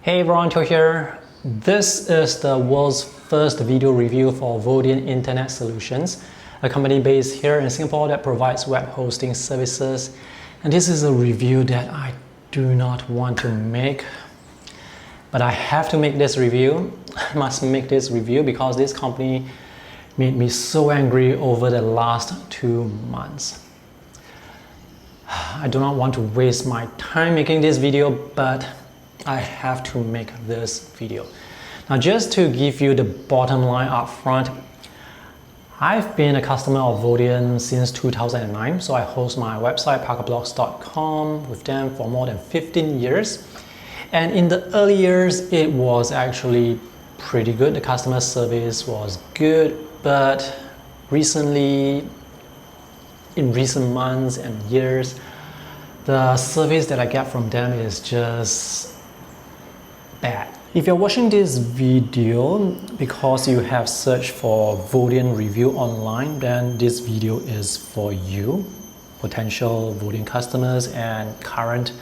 Hey everyone, Poh here. This is the world's first video review for Vodien Internet Solutions, a company based here in Singapore that provides web hosting services. And this is a review that I do not want to make, but I have to make this review. I must make this review because this company made me so angry over the last 2 months. I do not want to waste my time making this video, but I have to make this video. Now, just to give you the bottom line up front, I've been a customer of Vodien since 2009, so I host my website parkerblogs.com with them for more than 15 years. And in the early years, it was actually pretty good. The customer service was good, but recently, in recent months and years, the service that I get from them is just bad. If you're watching this video because you have searched for Vodien review online, then this video is for you, potential Vodien customers and current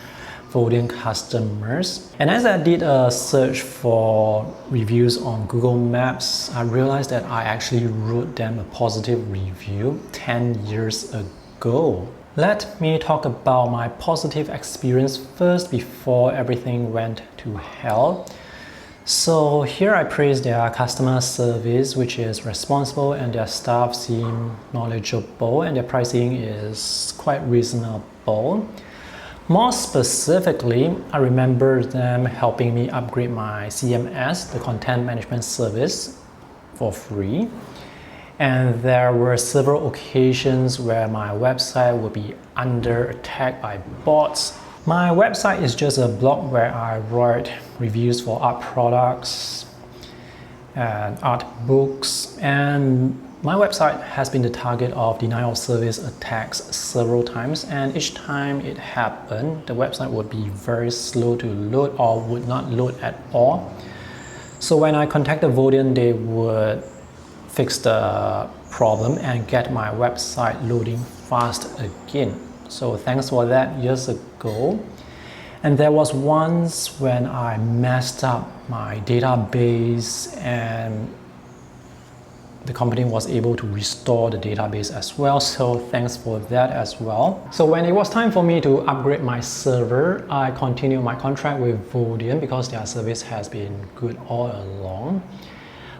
Vodien customers. And as I did a search for reviews on Google Maps, I realized that I actually wrote them a positive review 10 years ago. Let me talk about my positive experience first before everything went to hell. So here I praise their customer service, which is responsible, and their staff seem knowledgeable, and their pricing is quite reasonable. More specifically, I remember them helping me upgrade my CMS, the content management service, for free. And there were several occasions where my website would be under attack by bots. My website is just a blog where I write reviews for art products and art books, and my website has been the target of denial of service attacks several times, and each time it happened, the website would be very slow to load or would not load at all. So when I contacted Vodien, they would fix the problem and get my website loading fast again. So thanks for that years ago. And there was once when I messed up my database and the company was able to restore the database as well. So thanks for that as well. So when it was time for me to upgrade my server, I continued my contract with Vodien because their service has been good all along.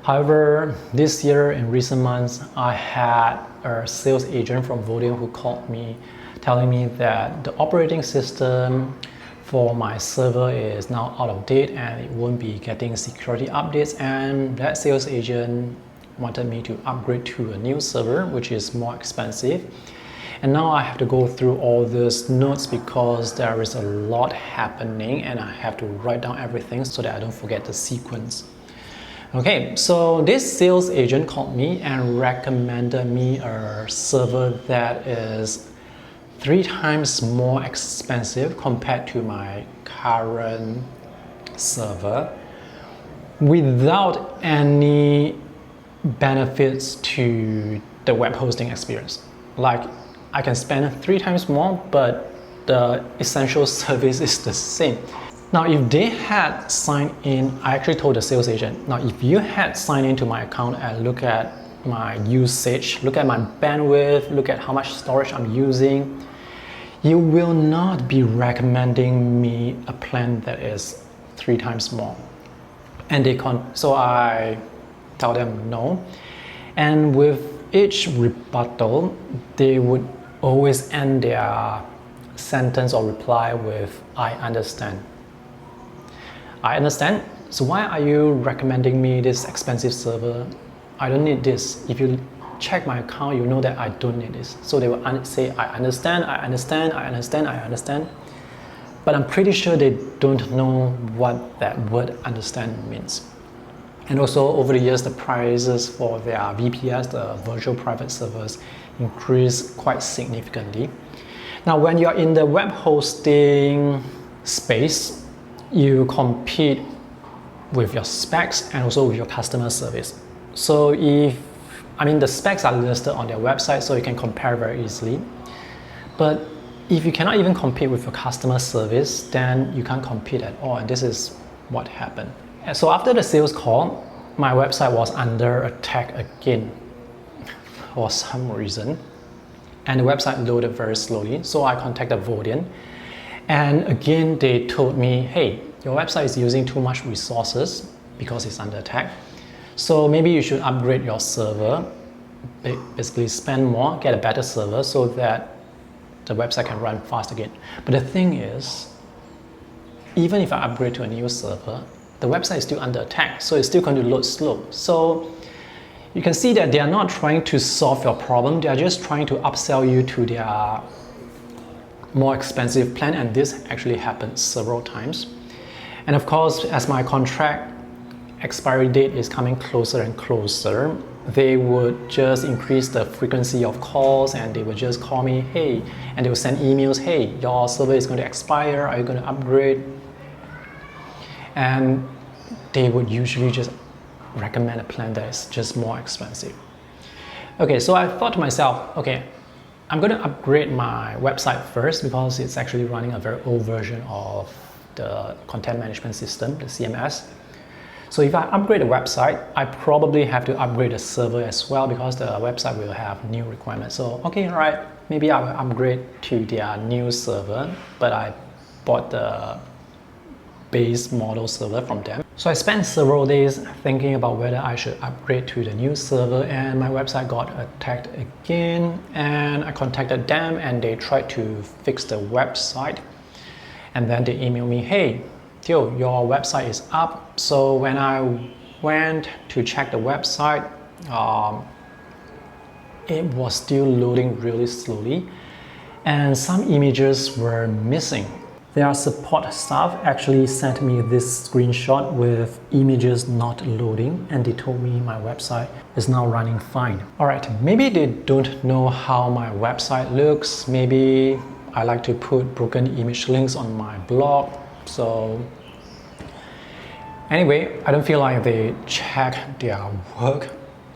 However, this year, in recent months, I had a sales agent from Vodien who called me telling me that the operating system for my server is now out of date and it won't be getting security updates, and that sales agent wanted me to upgrade to a new server, which is more expensive. And now I have to go through all these notes because there is a lot happening and I have to write down everything so that I don't forget the sequence. Okay, so this sales agent called me and recommended me a server that is 3 times more expensive compared to my current server without any benefits to the web hosting experience. Like, I can spend 3 times more, but the essential service is the same. Now, if they had signed in, I actually told the sales agent, now if you had signed into my account and look at my usage, look at my bandwidth, look at how much storage I'm using, you will not be recommending me a plan that is 3 times more. And so I tell them no. And with each rebuttal, they would always end their sentence or reply with, I understand. I understand. So why are you recommending me this expensive server? I don't need this. If you check my account, you know that I don't need this. So they will say, I understand, I understand, I understand, I understand. But I'm pretty sure they don't know what that word understand means. And also over the years, the prices for their VPS, the virtual private servers, increased quite significantly. Now, when you're in the web hosting space, you compete with your specs and also with your customer service. So the specs are listed on their website, so you can compare very easily. But if you cannot even compete with your customer service, then you can't compete at all. And this is what happened. And so after the sales call, my website was under attack again for some reason, and the website loaded very slowly. So I contacted Vodien, and again they told me, hey, your website is using too much resources because it's under attack, so maybe you should upgrade your server, basically spend more, get a better server so that the website can run fast again. But the thing is, even if I upgrade to a new server, the website is still under attack, so it's still going to load slow. So you can see that they are not trying to solve your problem, they are just trying to upsell you to their more expensive plan, and this actually happened several times. And of course, as my contract expiry date is coming closer and closer, they would just increase the frequency of calls, and they would just call me, hey, and they would send emails, hey, your server is going to expire, are you going to upgrade? And they would usually just recommend a plan that is just more expensive. Okay, so I thought to myself, okay, I'm going to upgrade my website first because it's actually running a very old version of the content management system, the CMS. So if I upgrade the website, I probably have to upgrade the server as well because the website will have new requirements. So okay, all right, maybe I will upgrade to their new server, but I bought the base model server from them. So I spent several days thinking about whether I should upgrade to the new server, and my website got attacked again, and I contacted them and they tried to fix the website, and then they emailed me, hey, Theo, your website is up. So when I went to check the website, it was still loading really slowly and some images were missing. Their support staff actually sent me this screenshot with images not loading, and they told me my website is now running fine. Alright, maybe they don't know how my website looks. Maybe I like to put broken image links on my blog. So anyway, I don't feel like they check their work.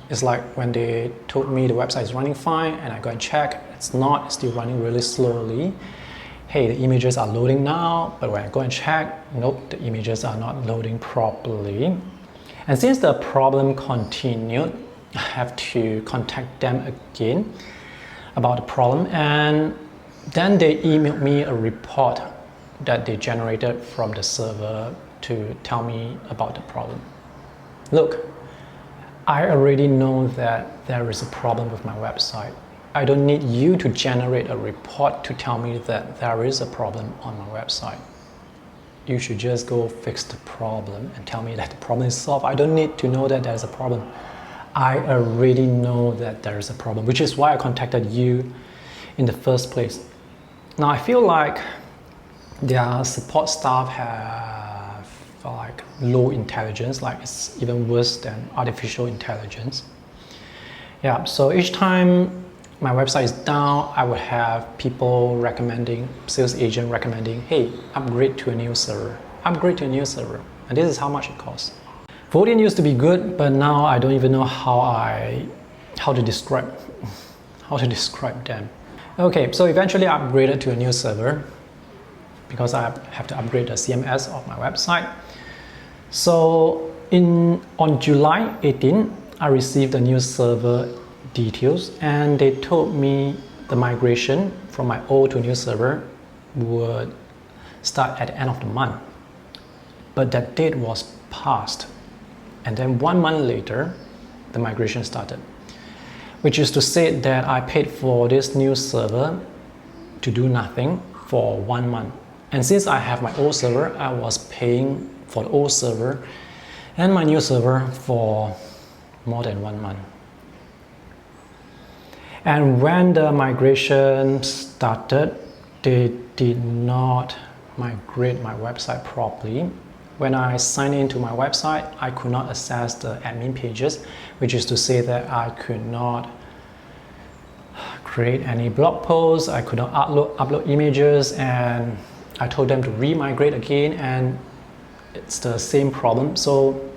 It's like when they told me the website is running fine and I go and check, it's not, it's still running really slowly. Hey, the images are loading now, but when I go and check, nope, the images are not loading properly. And since the problem continued, I have to contact them again about the problem, and then they emailed me a report that they generated from the server to tell me about the problem. Look, I already know that there is a problem with my website. I don't need you to generate a report to tell me that there is a problem on my website. You should just go fix the problem and tell me that the problem is solved. I don't need to know that there's a problem. I already know that there is a problem, which is why I contacted you in the first place. Now I feel like their support staff have like low intelligence, like it's even worse than artificial intelligence. Yeah, so each time my website is down, I would have people recommending, sales agent recommending, hey, upgrade to a new server, upgrade to a new server. And this is how much it costs. Vodien used to be good, but now I don't even know how to describe them. Okay, so eventually I upgraded to a new server because I have to upgrade the CMS of my website. So on July 18, I received a new server details, and they told me the migration from my old to new server would start at the end of the month. But that date was passed, and then 1 month later the migration started, which is to say that I paid for this new server to do nothing for 1 month. And since I have my old server, I was paying for the old server and my new server for more than 1 month. And when the migration started, they did not migrate my website properly. When I signed into my website, I could not access the admin pages, which is to say that I could not create any blog posts, I could not upload images, and I told them to re-migrate again, and it's the same problem. So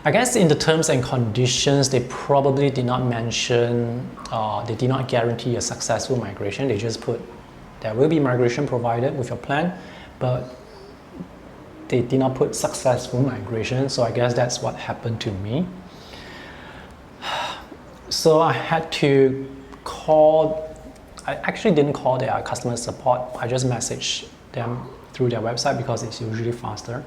I guess in the terms and conditions, they probably did not mention, they did not guarantee a successful migration. They just put, there will be migration provided with your plan, but they did not put successful migration, so I guess that's what happened to me. So I had to call. I actually didn't call their customer support. I just messaged them through their website because it's usually faster.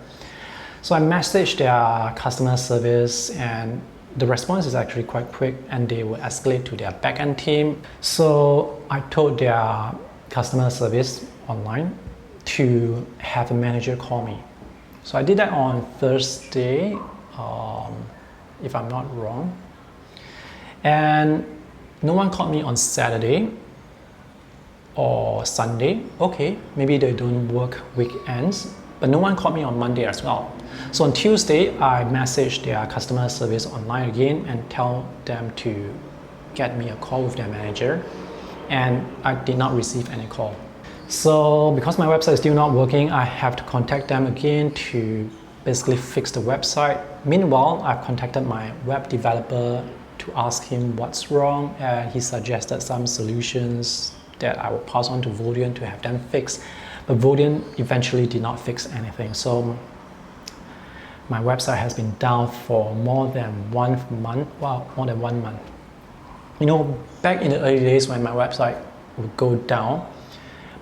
So I messaged their customer service, and the response is actually quite quick, and they will escalate to their backend team. So I told their customer service online to have a manager call me. So I did that on Thursday, if I'm not wrong. And no one called me on Saturday or Sunday. Okay, maybe they don't work weekends, but no one called me on Monday as well. So on Tuesday, I messaged their customer service online again and tell them to get me a call with their manager, and I did not receive any call. So because my website is still not working, I have to contact them again to basically fix the website. Meanwhile, I've contacted my web developer to ask him what's wrong, and he suggested some solutions that I will pass on to Vodien to have them fix. But Vodien eventually did not fix anything. So my website has been down for more than 1 month. Well, more than 1 month. You know, back in the early days when my website would go down,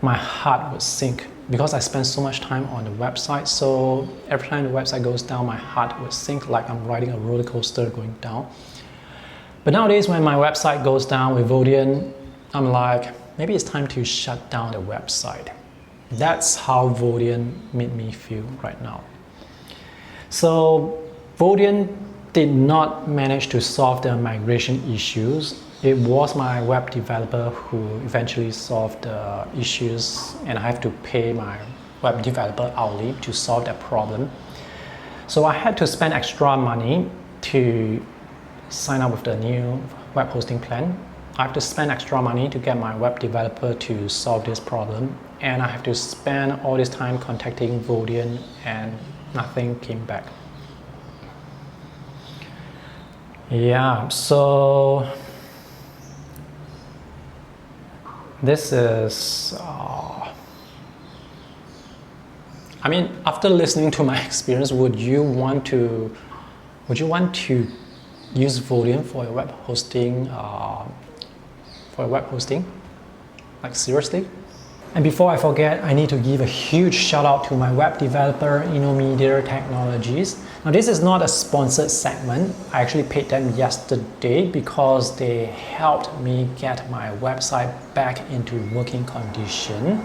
my heart would sink because I spent so much time on the website. So every time the website goes down, my heart would sink like I'm riding a roller coaster going down. But nowadays, when my website goes down with Vodien, I'm like, maybe it's time to shut down the website. That's how Vodien made me feel right now. So Vodien did not manage to solve the migration issues. It was my web developer who eventually solved the issues, and I have to pay my web developer hourly to solve that problem. So I had to spend extra money to sign up with the new web hosting plan. I have to spend extra money to get my web developer to solve this problem, and I have to spend all this time contacting Vodien, and nothing came back. Yeah, so this is I mean, after listening to my experience, would you want to use Vodien for your web hosting? Like, seriously? And before I forget, I need to give a huge shout out to my web developer, Innomedia Technologies. Now, this is not a sponsored segment. I actually paid them yesterday because they helped me get my website back into working condition.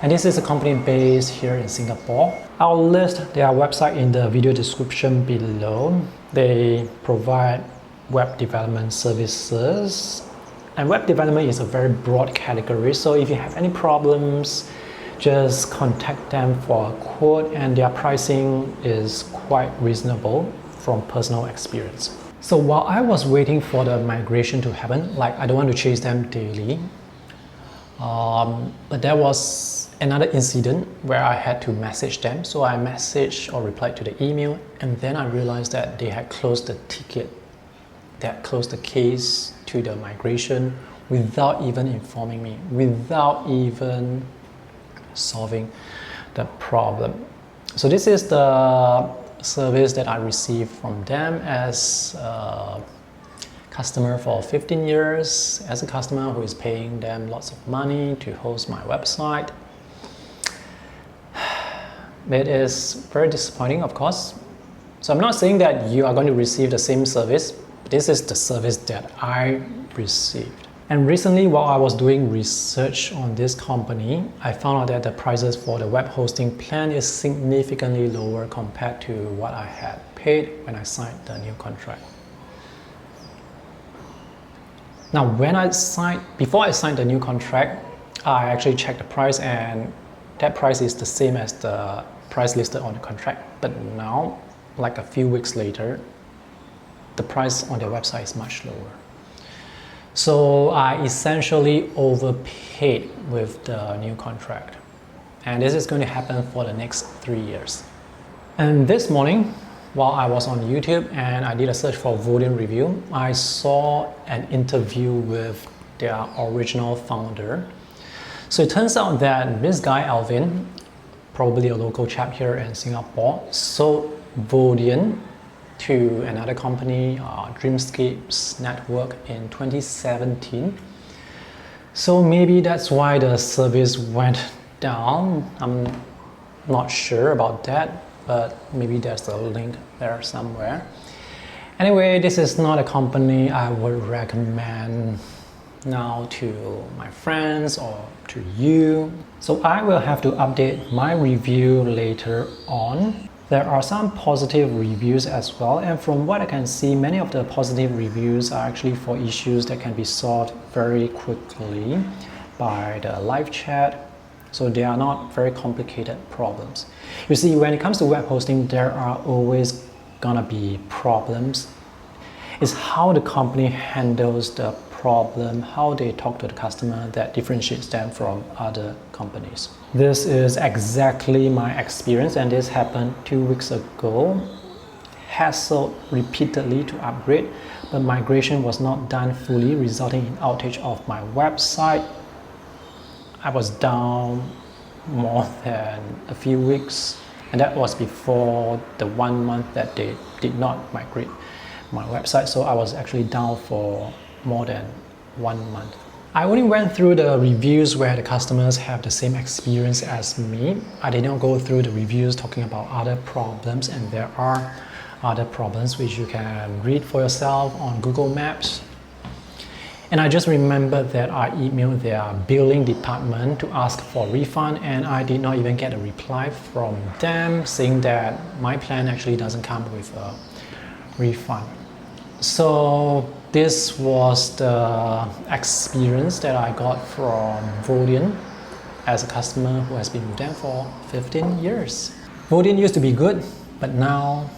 And this is a company based here in Singapore. I'll list their website in the video description below. They provide web development services. And web development is a very broad category, so if you have any problems, just contact them for a quote, and their pricing is quite reasonable from personal experience. So while I was waiting for the migration to happen, like, I don't want to chase them daily, but there was another incident where I had to message them. So I messaged or replied to the email, and then I realized that they had closed the ticket. They had closed the case to the migration without even informing me, without even solving the problem. So this is the service that I received from them as a customer for 15 years, as a customer who is paying them lots of money to host my website. It is very disappointing, of course. So I'm not saying that you are going to receive the same service. This is the service that I received. And recently, while I was doing research on this company, I found out that the prices for the web hosting plan is significantly lower compared to what I had paid when I signed the new contract. Now, before I signed the new contract, I actually checked the price, and that price is the same as the price listed on the contract. But now, like a few weeks later, the price on their website is much lower. So I essentially overpaid with the new contract. And this is going to happen for the next 3 years. And this morning, while I was on YouTube and I did a search for Vodien review, I saw an interview with their original founder. So it turns out that this guy, Alvin probably a local chap here in Singapore, sold Vodien to another company, Dreamscapes Network, in 2017. So maybe that's why the service went down. I'm not sure about that, but maybe there's a link there somewhere. Anyway, this is not a company I would recommend now to my friends or to you. So I will have to update my review later on. There are some positive reviews as well, and from what I can see, many of the positive reviews are actually for issues that can be solved very quickly by the live chat. So they are not very complicated problems. You see, when it comes to web hosting, there are always gonna be problems. It's how the company handles the problem, how they talk to the customer, that differentiates them from other companies. This is exactly my experience, and this happened 2 weeks ago. Hassled repeatedly to upgrade, but migration was not done fully, resulting in outage of my website. I was down more than a few weeks, and that was before the 1 month that they did not migrate my website, so I was actually down for more than 1 month. I only went through the reviews where the customers have the same experience as me. I did not go through the reviews talking about other problems, and there are other problems which you can read for yourself on Google Maps. And I just remembered that I emailed their billing department to ask for a refund, and I did not even get a reply from them saying that my plan actually doesn't come with a refund. So this was the experience that I got from Vodien as a customer who has been with them for 15 years. Vodien used to be good, but now